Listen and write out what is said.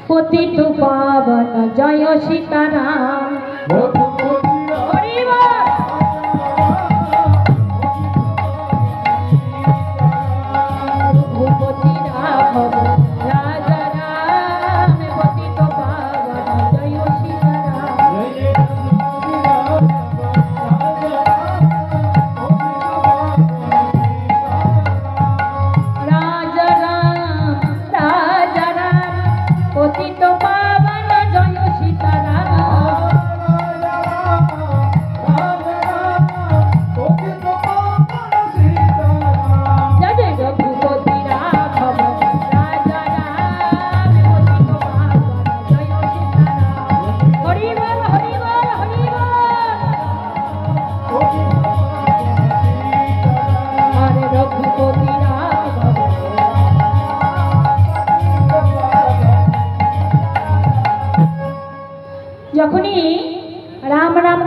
পতিত পাবন জয় সীতারাম। রঘুপতি রাঘব রাজা রাম, পতিত পাবন জয় সীতারাম। রাজা রাম পতিত পাবন জয় সীতারাম। জয় জয় রঘুপতি রাঘব রাজা রাম, পতিত পাবন জয় সীতারাম। হরি বল হরি বল হরি বল। হরে রঘুপতি রাঘব। যখনই রাম রাম